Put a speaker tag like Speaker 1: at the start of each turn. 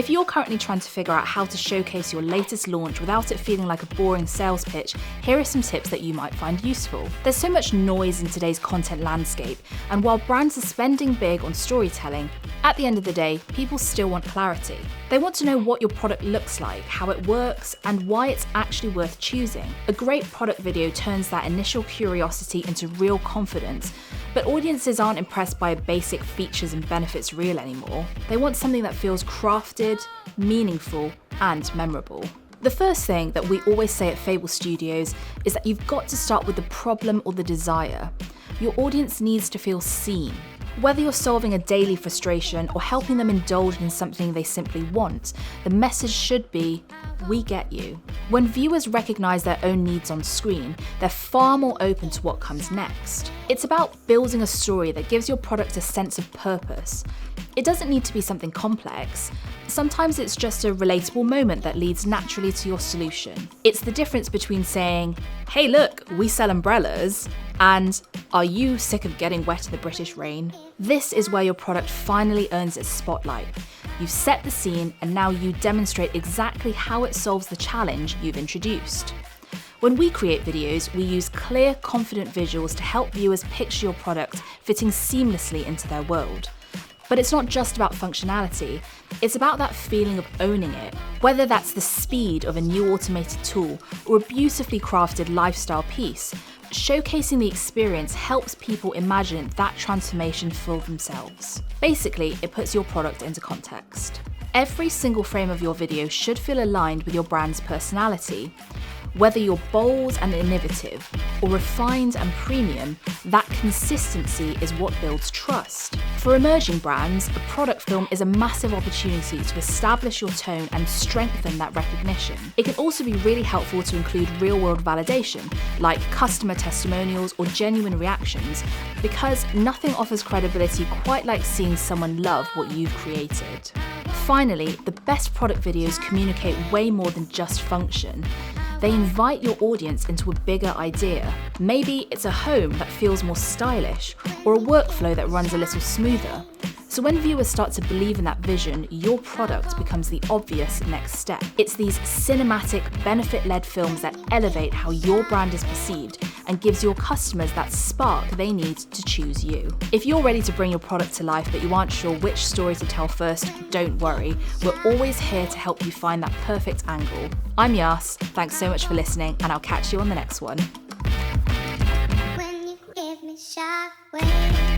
Speaker 1: If you're currently trying to figure out how to showcase your latest launch without it feeling like a boring sales pitch, here are some tips that you might find useful. There's so much noise in today's content landscape, and while brands are spending big on storytelling, at the end of the day, people still want clarity. They want to know what your product looks like, how it works, and why it's actually worth choosing. A great product video turns that initial curiosity into real confidence, but audiences aren't impressed by basic features and benefits reel anymore. They want something that feels crafted, meaningful, and memorable. The first thing that we always say at Fable Studios is that you've got to start with the problem or the desire. Your audience needs to feel seen. Whether you're solving a daily frustration or helping them indulge in something they simply want, the message should be, we get you. When viewers recognise their own needs on screen, they're far more open to what comes next. It's about building a story that gives your product a sense of purpose. It doesn't need to be something complex. Sometimes it's just a relatable moment that leads naturally to your solution. It's the difference between saying, hey look, we sell umbrellas, and are you sick of getting wet in the British rain? This is where your product finally earns its spotlight. You've set the scene, and now you demonstrate exactly how it solves the challenge you've introduced. When we create videos, we use clear, confident visuals to help viewers picture your product fitting seamlessly into their world. But it's not just about functionality, it's about that feeling of owning it. Whether that's the speed of a new automated tool or a beautifully crafted lifestyle piece, showcasing the experience helps people imagine that transformation for themselves. Basically, it puts your product into context. Every single frame of your video should feel aligned with your brand's personality. Whether you're bold and innovative or refined and premium, that consistency is what builds trust. For emerging brands, a product film is a massive opportunity to establish your tone and strengthen that recognition. It can also be really helpful to include real-world validation, like customer testimonials or genuine reactions, because nothing offers credibility quite like seeing someone love what you've created. Finally, the best product videos communicate way more than just function. They invite your audience into a bigger idea. Maybe it's a home that feels more stylish, or a workflow that runs a little smoother. So when viewers start to believe in that vision, your product becomes the obvious next step. It's these cinematic, benefit-led films that elevate how your brand is perceived and gives your customers that spark they need to choose you. If you're ready to bring your product to life but you aren't sure which story to tell first, don't worry. We're always here to help you find that perfect angle. I'm Yas, thanks so much for listening, and I'll catch you on the next one.
Speaker 2: When you give me shockwave.